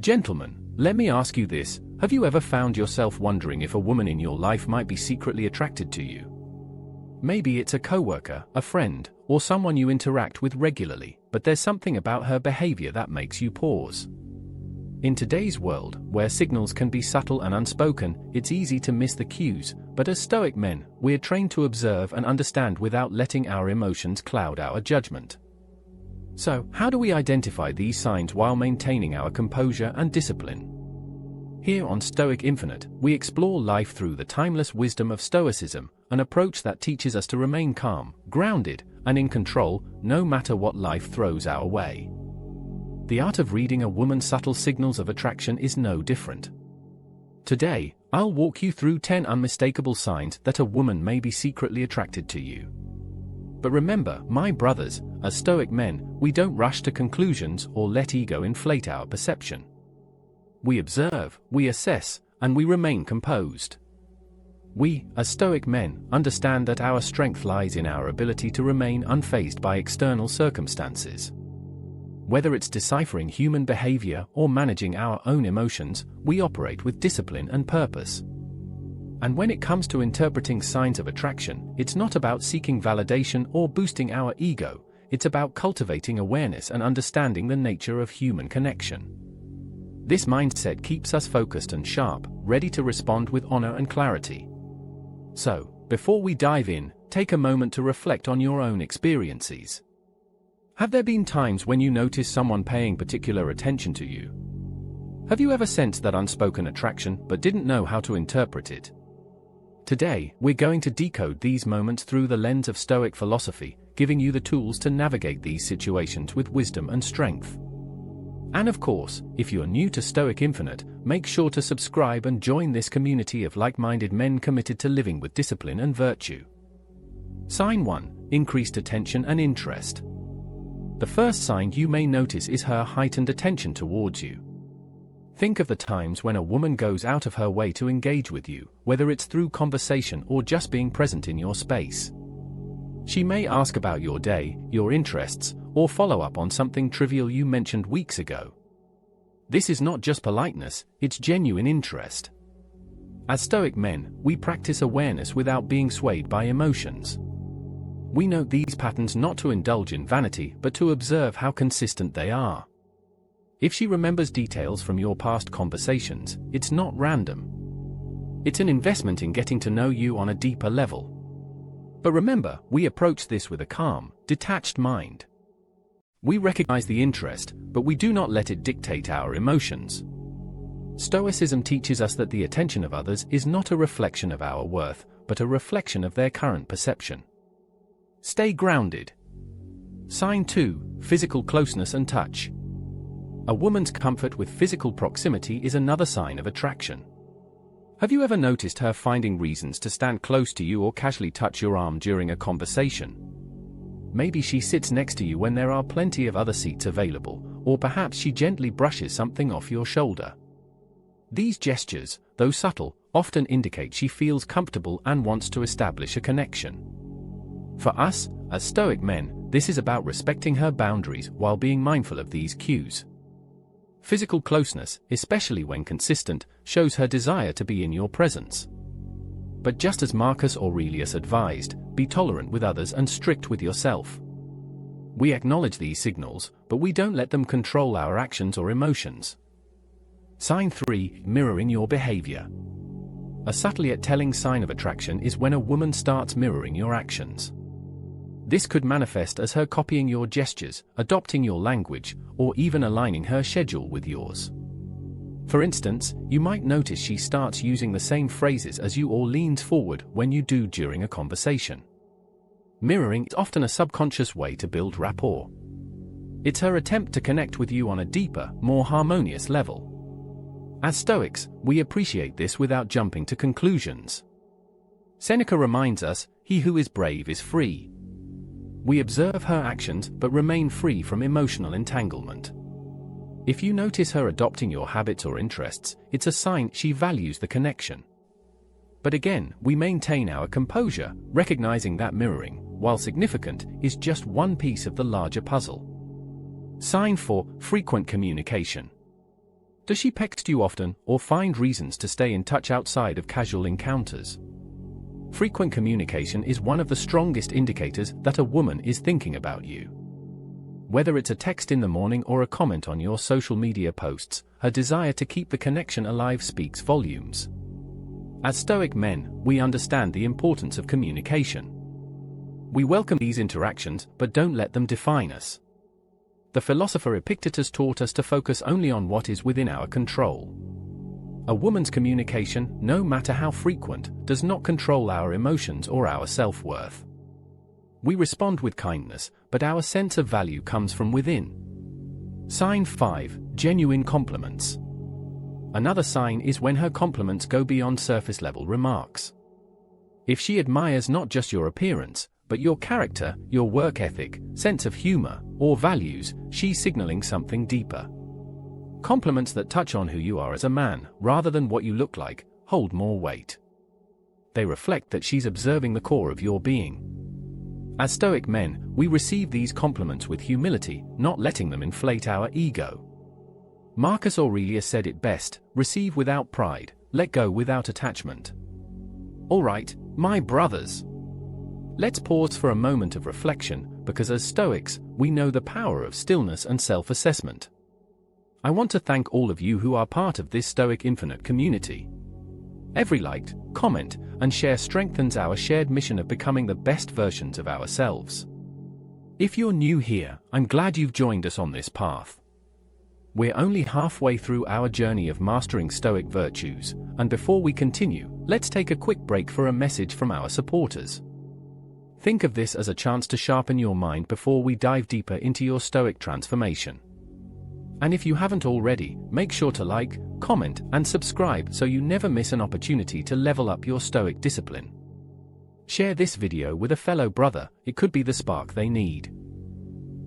Gentlemen, let me ask you this, have you ever found yourself wondering if a woman in your life might be secretly attracted to you? Maybe it's a coworker, a friend, or someone you interact with regularly, but there's something about her behavior that makes you pause. In today's world, where signals can be subtle and unspoken, it's easy to miss the cues, but as Stoic men, we're trained to observe and understand without letting our emotions cloud our judgment. So, how do we identify these signs while maintaining our composure and discipline? Here on Stoic Infinite, we explore life through the timeless wisdom of Stoicism, an approach that teaches us to remain calm, grounded, and in control, no matter what life throws our way. The art of reading a woman's subtle signals of attraction is no different. Today, I'll walk you through 10 unmistakable signs that a woman may be secretly attracted to you. But remember, my brothers, as Stoic men, we don't rush to conclusions or let ego inflate our perception. We observe, we assess, and we remain composed. We, as Stoic men, understand that our strength lies in our ability to remain unfazed by external circumstances. Whether it's deciphering human behavior or managing our own emotions, we operate with discipline and purpose. And when it comes to interpreting signs of attraction, it's not about seeking validation or boosting our ego, it's about cultivating awareness and understanding the nature of human connection. This mindset keeps us focused and sharp, ready to respond with honor and clarity. So, before we dive in, take a moment to reflect on your own experiences. Have there been times when you notice someone paying particular attention to you? Have you ever sensed that unspoken attraction but didn't know how to interpret it? Today, we're going to decode these moments through the lens of Stoic philosophy, giving you the tools to navigate these situations with wisdom and strength. And of course, if you're new to Stoic Infinite, make sure to subscribe and join this community of like-minded men committed to living with discipline and virtue. Sign 1. Increased attention and interest. The first sign you may notice is her heightened attention towards you. Think of the times when a woman goes out of her way to engage with you, whether it's through conversation or just being present in your space. She may ask about your day, your interests, or follow up on something trivial you mentioned weeks ago. This is not just politeness, it's genuine interest. As Stoic men, we practice awareness without being swayed by emotions. We note these patterns not to indulge in vanity but to observe how consistent they are. If she remembers details from your past conversations, it's not random. It's an investment in getting to know you on a deeper level. But remember, we approach this with a calm, detached mind. We recognize the interest, but we do not let it dictate our emotions. Stoicism teaches us that the attention of others is not a reflection of our worth, but a reflection of their current perception. Stay grounded. Sign 2. Physical closeness and touch. A woman's comfort with physical proximity is another sign of attraction. Have you ever noticed her finding reasons to stand close to you or casually touch your arm during a conversation? Maybe she sits next to you when there are plenty of other seats available, or perhaps she gently brushes something off your shoulder. These gestures, though subtle, often indicate she feels comfortable and wants to establish a connection. For us, as Stoic men, this is about respecting her boundaries while being mindful of these cues. Physical closeness, especially when consistent, shows her desire to be in your presence. But just as Marcus Aurelius advised, be tolerant with others and strict with yourself. We acknowledge these signals, but we don't let them control our actions or emotions. Sign 3. Mirroring your behavior. A subtle yet telling sign of attraction is when a woman starts mirroring your actions. This could manifest as her copying your gestures, adopting your language, or even aligning her schedule with yours. For instance, you might notice she starts using the same phrases as you or leans forward when you do during a conversation. Mirroring is often a subconscious way to build rapport. It's her attempt to connect with you on a deeper, more harmonious level. As Stoics, we appreciate this without jumping to conclusions. Seneca reminds us, "He who is brave is free." We observe her actions but remain free from emotional entanglement. If you notice her adopting your habits or interests, it's a sign she values the connection. But again, we maintain our composure, recognizing that mirroring, while significant, is just one piece of the larger puzzle. Sign 4. Frequent communication. Does she text you often or find reasons to stay in touch outside of casual encounters? Frequent communication is one of the strongest indicators that a woman is thinking about you. Whether it's a text in the morning or a comment on your social media posts, her desire to keep the connection alive speaks volumes. As Stoic men, we understand the importance of communication. We welcome these interactions, but don't let them define us. The philosopher Epictetus taught us to focus only on what is within our control. A woman's communication, no matter how frequent, does not control our emotions or our self-worth. We respond with kindness, but our sense of value comes from within. Sign 5. Genuine compliments. Another sign is when her compliments go beyond surface-level remarks. If she admires not just your appearance, but your character, your work ethic, sense of humor, or values, she's signaling something deeper. Compliments that touch on who you are as a man, rather than what you look like, hold more weight. They reflect that she's observing the core of your being. As Stoic men, we receive these compliments with humility, not letting them inflate our ego. Marcus Aurelius said it best: receive without pride, let go without attachment. Alright, my brothers. Let's pause for a moment of reflection, because as Stoics, we know the power of stillness and self-assessment. I want to thank all of you who are part of this Stoic Infinite community. Every like, comment, and share strengthens our shared mission of becoming the best versions of ourselves. If you're new here, I'm glad you've joined us on this path. We're only halfway through our journey of mastering Stoic virtues, and before we continue, let's take a quick break for a message from our supporters. Think of this as a chance to sharpen your mind before we dive deeper into your Stoic transformation. And if you haven't already, make sure to like, comment, and subscribe so you never miss an opportunity to level up your Stoic discipline. Share this video with a fellow brother, it could be the spark they need.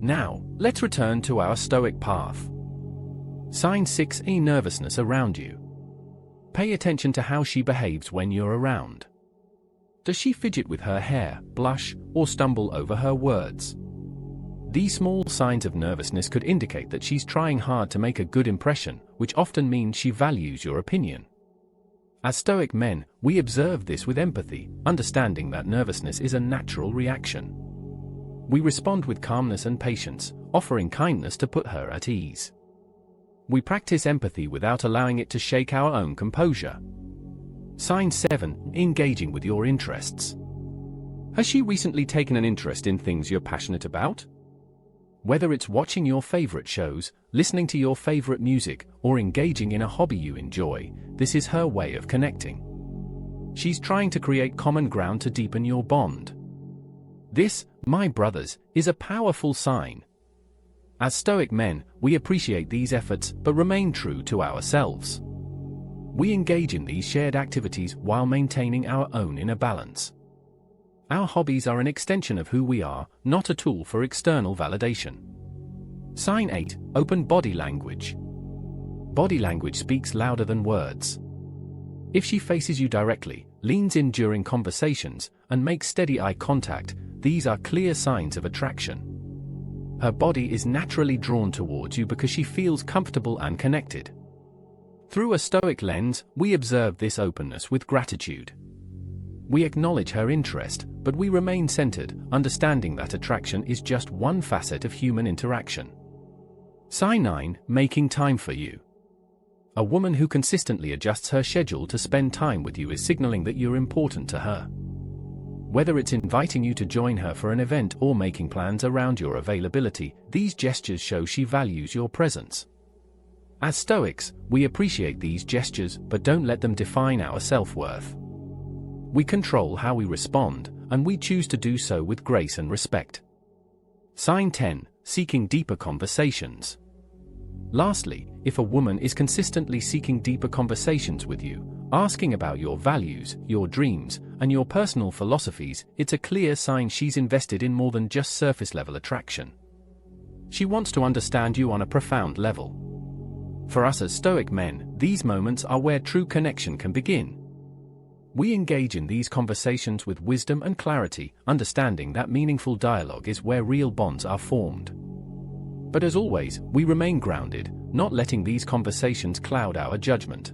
Now, let's return to our Stoic path. Sign 6. A nervousness around you. Pay attention to how she behaves when you're around. Does she fidget with her hair, blush, or stumble over her words? These small signs of nervousness could indicate that she's trying hard to make a good impression, which often means she values your opinion. As Stoic men, we observe this with empathy, understanding that nervousness is a natural reaction. We respond with calmness and patience, offering kindness to put her at ease. We practice empathy without allowing it to shake our own composure. Sign 7. Engaging with your interests. Has she recently taken an interest in things you're passionate about? Whether it's watching your favorite shows, listening to your favorite music, or engaging in a hobby you enjoy, this is her way of connecting. She's trying to create common ground to deepen your bond. This, my brothers, is a powerful sign. As Stoic men, we appreciate these efforts but remain true to ourselves. We engage in these shared activities while maintaining our own inner balance. Our hobbies are an extension of who we are, not a tool for external validation. Sign 8. Open body language. Body language speaks louder than words. If she faces you directly, leans in during conversations, and makes steady eye contact, these are clear signs of attraction. Her body is naturally drawn towards you because she feels comfortable and connected. Through a Stoic lens, we observe this openness with gratitude. We acknowledge her interest, but we remain centered, understanding that attraction is just one facet of human interaction. Sign 9. Making time for you. A woman who consistently adjusts her schedule to spend time with you is signaling that you're important to her. Whether it's inviting you to join her for an event or making plans around your availability, these gestures show she values your presence. As Stoics, we appreciate these gestures but don't let them define our self-worth. We control how we respond, and we choose to do so with grace and respect. Sign 10. Seeking deeper conversations. Lastly, if a woman is consistently seeking deeper conversations with you, asking about your values, your dreams, and your personal philosophies, it's a clear sign she's invested in more than just surface-level attraction. She wants to understand you on a profound level. For us as Stoic men, these moments are where true connection can begin. We engage in these conversations with wisdom and clarity, understanding that meaningful dialogue is where real bonds are formed. But as always, we remain grounded, not letting these conversations cloud our judgment.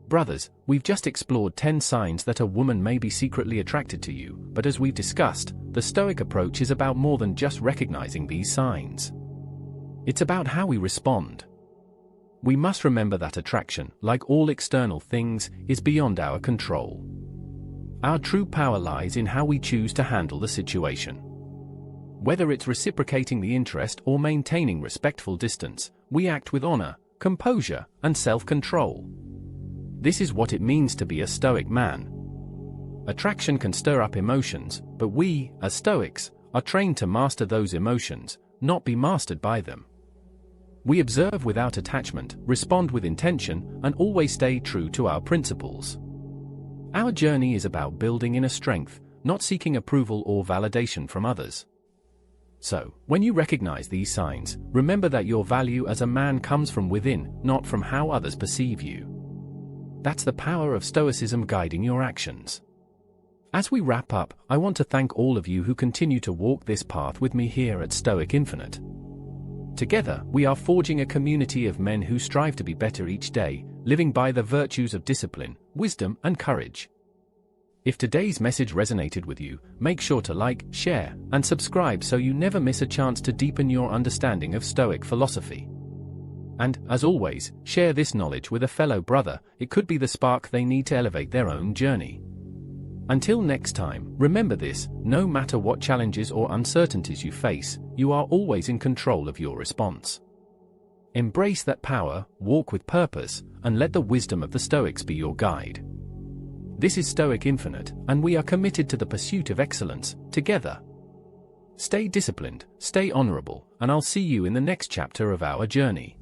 Brothers, we've just explored 10 signs that a woman may be secretly attracted to you, but as we've discussed, the Stoic approach is about more than just recognizing these signs. It's about how we respond. We must remember that attraction, like all external things, is beyond our control. Our true power lies in how we choose to handle the situation. Whether it's reciprocating the interest or maintaining respectful distance, we act with honor, composure, and self-control. This is what it means to be a Stoic man. Attraction can stir up emotions, but we, as Stoics, are trained to master those emotions, not be mastered by them. We observe without attachment, respond with intention, and always stay true to our principles. Our journey is about building inner strength, not seeking approval or validation from others. So, when you recognize these signs, remember that your value as a man comes from within, not from how others perceive you. That's the power of Stoicism guiding your actions. As we wrap up, I want to thank all of you who continue to walk this path with me here at Stoic Infinite. Together, we are forging a community of men who strive to be better each day, living by the virtues of discipline, wisdom, and courage. If today's message resonated with you, make sure to like, share, and subscribe so you never miss a chance to deepen your understanding of Stoic philosophy. And, as always, share this knowledge with a fellow brother. It could be the spark they need to elevate their own journey. Until next time, remember this: no matter what challenges or uncertainties you face, you are always in control of your response. Embrace that power, walk with purpose, and let the wisdom of the Stoics be your guide. This is Stoic Infinite, and we are committed to the pursuit of excellence, together. Stay disciplined, stay honorable, and I'll see you in the next chapter of our journey.